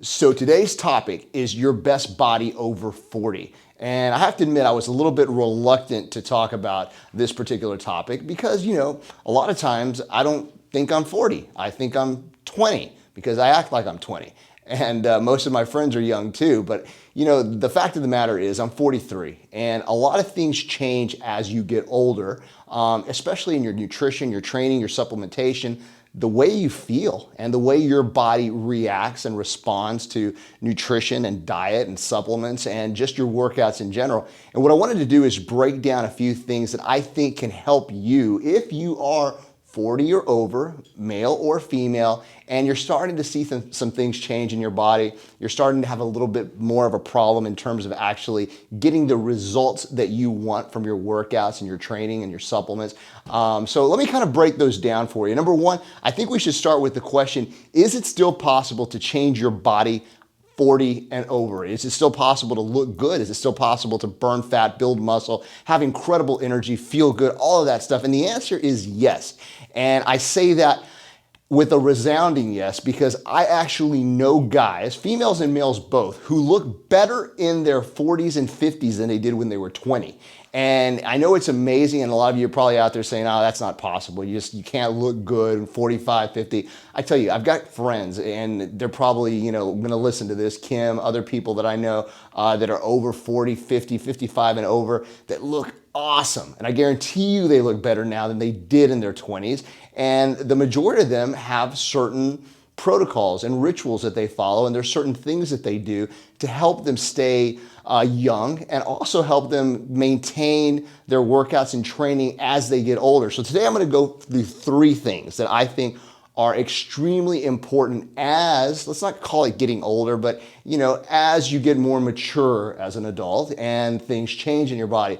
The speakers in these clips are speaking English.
So today's topic is your best body over 40. And I have to admit, I was a little bit reluctant to talk about this particular topic because, a lot of times I don't think I'm 40. I think I'm 20 because I act like I'm 20. And most of my friends are young too. But, the fact of the matter is I'm 43. And a lot of things change as you get older, especially in your nutrition, your training, your supplementation, the way you feel and the way your body reacts and responds to nutrition and diet and supplements and just your workouts in general. And what I wanted to do is break down a few things that I think can help you if you are 40 or over, male or female, and you're starting to see some things change in your body. You're starting to have a little bit more of a problem in terms of actually getting the results that you want from your workouts and your training and your supplements. So let me kind of break those down for you. Number one, I think we should start with the question, is it still possible to change your body 40 and over? Is it still possible to look good? Is it still possible to burn fat, build muscle, have incredible energy, feel good, all of that stuff? And the answer is yes. And I say that with a resounding yes, because I actually know guys, females and males both, who look better in their 40s and 50s than they did when they were 20. And I know it's amazing, and a lot of you are probably out there saying, oh, that's not possible. You can't look good in 45, 50. I tell you, I've got friends, and they're probably, going to listen to this, Kim, other people that I know that are over 40, 50, 55 and over that look awesome. And I guarantee you they look better now than they did in their 20s. And the majority of them have certain protocols and rituals that they follow, and there's certain things that they do to help them stay young and also help them maintain their workouts and training as they get older. So today I'm going to go through three things that I think are extremely important as, let's not call it getting older, but as you get more mature as an adult and things change in your body.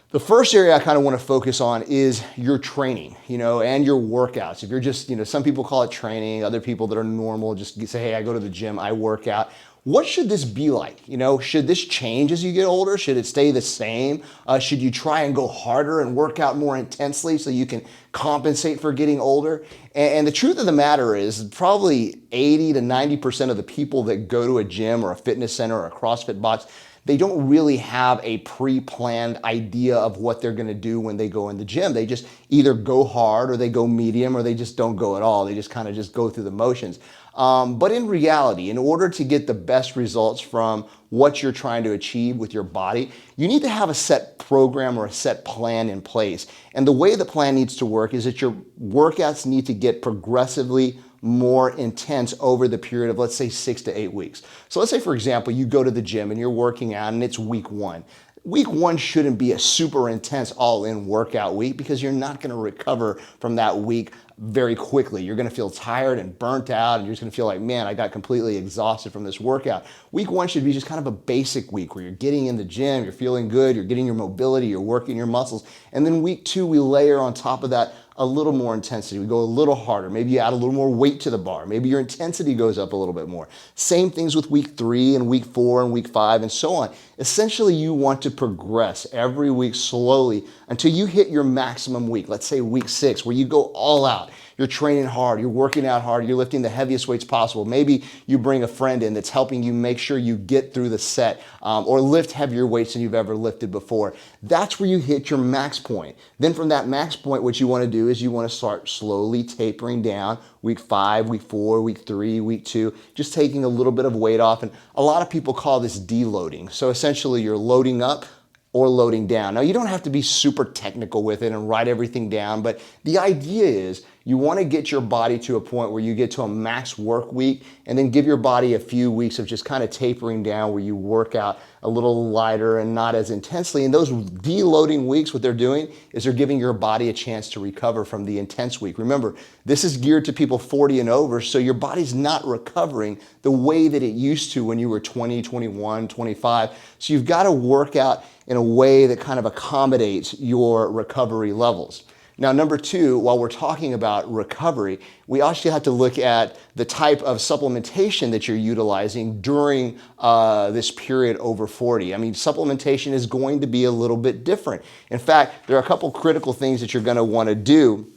The first area I kind of want to focus on is your training, and your workouts. If you're just, some people call it training, other people that are normal just say, hey, I go to the gym, I work out. What should this be like? Should this change as you get older? Should it stay the same? Should you try and go harder and work out more intensely so you can compensate for getting older? And the truth of the matter is probably 80 to 90% of the people that go to a gym or a fitness center or a CrossFit box, they don't really have a pre-planned idea of what they're going to do when they go in the gym. They just either go hard or they go medium or they just don't go at all. They just kind of just go through the motions. But in reality, in order to get the best results from what you're trying to achieve with your body, you need to have a set program or a set plan in place. And the way the plan needs to work is that your workouts need to get progressively more intense over the period of, let's say, 6 to 8 weeks. So let's say, for example, you go to the gym and you're working out and it's week one. Week one shouldn't be a super intense all-in workout week because you're not going to recover from that week very quickly. You're going to feel tired and burnt out, and you're just going to feel like, man, I got completely exhausted from this workout. Week one should be just kind of a basic week where you're getting in the gym, you're feeling good, you're getting your mobility, you're working your muscles. And then week two, we layer on top of that a little more intensity. We go a little harder. Maybe you add a little more weight to the bar. Maybe your intensity goes up a little bit more. Same things with week 3 and week 4 and week 5 and so on. Essentially, you want to progress every week slowly until you hit your maximum week. Let's say week 6, where you go all out. You're training hard, you're working out hard, you're lifting the heaviest weights possible. Maybe you bring a friend in that's helping you make sure you get through the set or lift heavier weights than you've ever lifted before. That's where you hit your max point. Then from that max point, what you want to do is you want to start slowly tapering down week 5, week 4, week 3, week 2, just taking a little bit of weight off. And a lot of people call this deloading. So essentially you're loading up or loading down. Now, you don't have to be super technical with it and write everything down, but the idea is you want to get your body to a point where you get to a max work week and then give your body a few weeks of just kind of tapering down where you work out a little lighter and not as intensely. And those deloading weeks, what they're doing is they're giving your body a chance to recover from the intense week. Remember, this is geared to people 40 and over, so your body's not recovering the way that it used to when you were 20, 21, 25. So you've got to work out in a way that kind of accommodates your recovery levels. Now, number 2, while we're talking about recovery, we also have to look at the type of supplementation that you're utilizing during this period over 40. I mean, supplementation is going to be a little bit different. In fact, there are a couple critical things that you're going to want to do.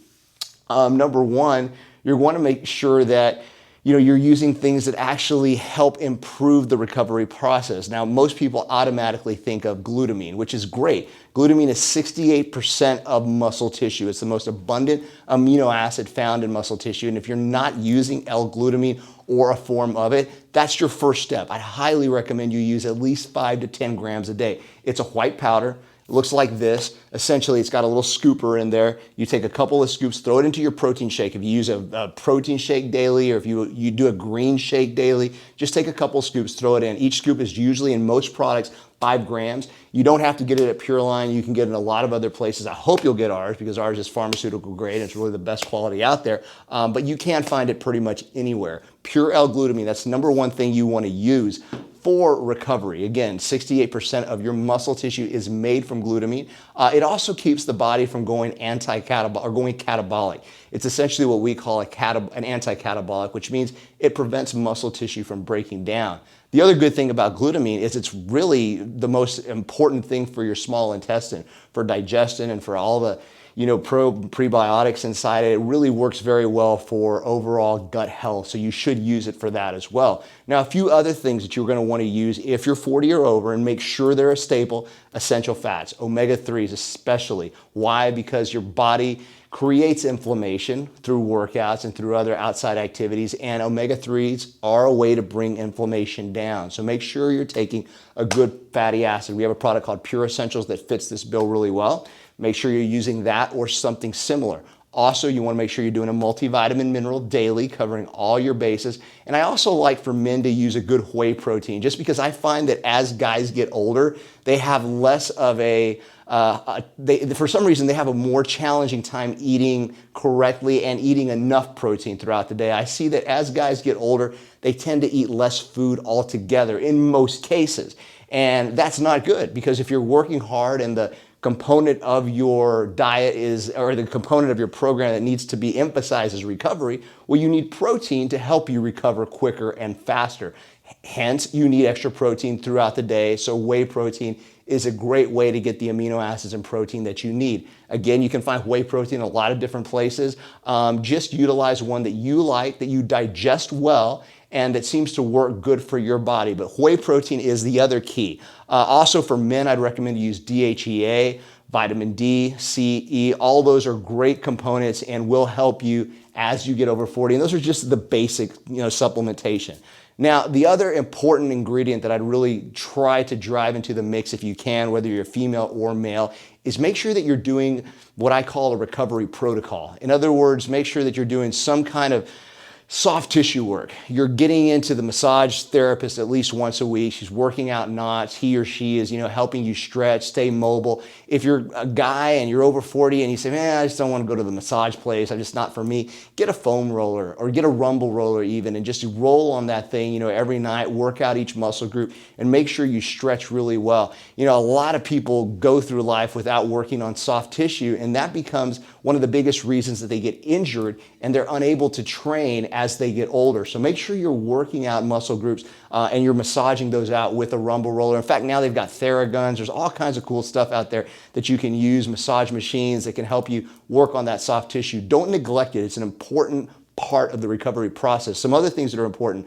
Number 1, you're going to make sure that you're using things that actually help improve the recovery process. Now, most people automatically think of glutamine, which is great. Glutamine is 68% of muscle tissue. It's the most abundant amino acid found in muscle tissue. And if you're not using L-glutamine or a form of it, that's your first step. I highly recommend you use at least 5 to 10 grams a day. It's a white powder. It looks like this. Essentially, it's got a little scooper in there. You take a couple of scoops, throw it into your protein shake. If you use a protein shake daily, or if you do a green shake daily, just take a couple of scoops, throw it in. Each scoop is usually, in most products, 5 grams. You don't have to get it at Pureline. You can get it in a lot of other places. I hope you'll get ours, because ours is pharmaceutical grade. It's really the best quality out there. But you can find it pretty much anywhere. Pure L-glutamine, that's the number one thing you want to use for recovery. Again, 68% of your muscle tissue is made from glutamine. It also keeps the body from going anti-catabolic or going catabolic. It's essentially what we call an anti-catabolic, which means it prevents muscle tissue from breaking down. The other good thing about glutamine is it's really the most important thing for your small intestine, for digestion and for all the prebiotics inside it. It really works very well for overall gut health, so you should use it for that as well. Now, a few other things that you're going to want to use if you're 40 or over, and make sure they're a staple: essential fats, omega-3s especially. Why? Because your body creates inflammation through workouts and through other outside activities, and omega-3s are a way to bring inflammation down. So make sure you're taking a good fatty acid. We have a product called Pure Essentials that fits this bill really well. Make sure you're using that or something similar. Also, you want to make sure you're doing a multivitamin mineral daily, covering all your bases. And I also like for men to use a good whey protein, just because I find that as guys get older, they have less of for some reason, they have a more challenging time eating correctly and eating enough protein throughout the day. I see that as guys get older, they tend to eat less food altogether in most cases. And that's not good, because if you're working hard and the component of your diet or the component of your program that needs to be emphasized is recovery, well, you need protein to help you recover quicker and faster. Hence, you need extra protein throughout the day. So whey protein is a great way to get the amino acids and protein that you need. Again, you can find whey protein in a lot of different places. Just utilize one that you like, that you digest well, and that seems to work good for your body. But whey protein is the other key. Also for men, I'd recommend you use DHEA, vitamin D, C, E. All those are great components and will help you as you get over 40. And those are just the basic, supplementation. Now, the other important ingredient that I'd really try to drive into the mix, if you can, whether you're female or male, is make sure that you're doing what I call a recovery protocol. In other words, make sure that you're doing some kind of soft tissue work. You're getting into the massage therapist at least once a week. She's working out knots. He or she is, helping you stretch, stay mobile. If you're a guy and you're over 40 and you say, man, I just don't want to go to the massage place, I'm just not for me, get a foam roller or get a rumble roller even, and just roll on that thing, every night, work out each muscle group, and make sure you stretch really well. A lot of people go through life without working on soft tissue, and that becomes one of the biggest reasons that they get injured and they're unable to train as they get older. So make sure you're working out muscle groups and you're massaging those out with a rumble roller. In fact, now they've got Theraguns. There's all kinds of cool stuff out there that you can use, massage machines that can help you work on that soft tissue. Don't neglect it. It's an important part of the recovery process. Some other things that are important,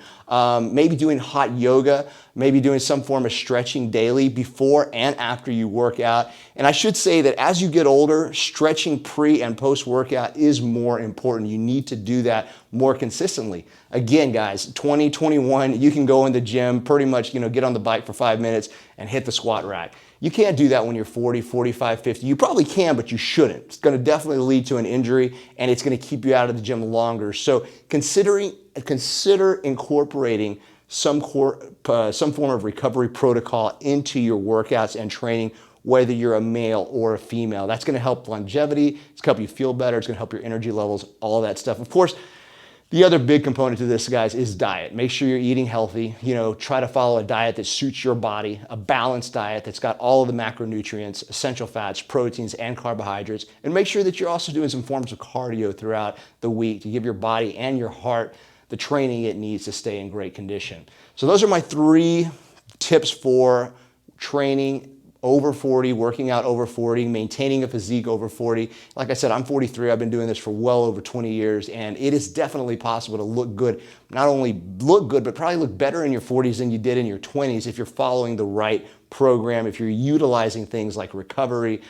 maybe doing hot yoga, maybe doing some form of stretching daily before and after you work out. And I should say that as you get older, stretching pre and post workout is more important. You need to do that more consistently. Again, guys, 2021, you can go in the gym, pretty much, get on the bike for 5 minutes and hit the squat rack. You can't do that when you're 40, 45, 50. You probably can, but you shouldn't. It's going to definitely lead to an injury, and it's going to keep you out of the gym longer. So consider incorporating some form of recovery protocol into your workouts and training, whether you're a male or a female. That's going to help longevity. It's going to help you feel better. It's going to help your energy levels, all that stuff. Of course, the other big component to this, guys, is diet. Make sure you're eating healthy. Try to follow a diet that suits your body, a balanced diet that's got all of the macronutrients, essential fats, proteins, and carbohydrates. And make sure that you're also doing some forms of cardio throughout the week to give your body and your heart the training it needs to stay in great condition. So those are my 3 tips for training over 40, working out over 40, maintaining a physique over 40. Like I said, I'm 43. I've been doing this for well over 20 years, and it is definitely possible to look good. Not only look good, but probably look better in your 40s than you did in your 20s if you're following the right program, if you're utilizing things like recovery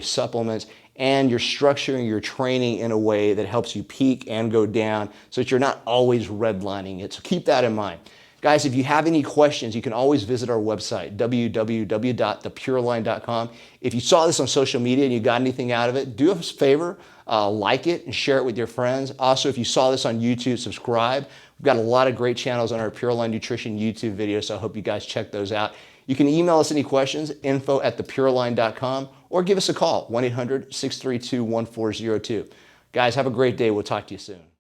supplements, and you're structuring your training in a way that helps you peak and go down so that you're not always redlining it. So keep that in mind. Guys, if you have any questions, you can always visit our website, www.thepureline.com. If you saw this on social media and you got anything out of it, do us a favor, like it and share it with your friends. Also, if you saw this on YouTube, subscribe. We've got a lot of great channels on our Pureline Nutrition YouTube videos, so I hope you guys check those out. You can email us any questions, info@thepureline.com, or give us a call, 1-800-632-1402. Guys, have a great day. We'll talk to you soon.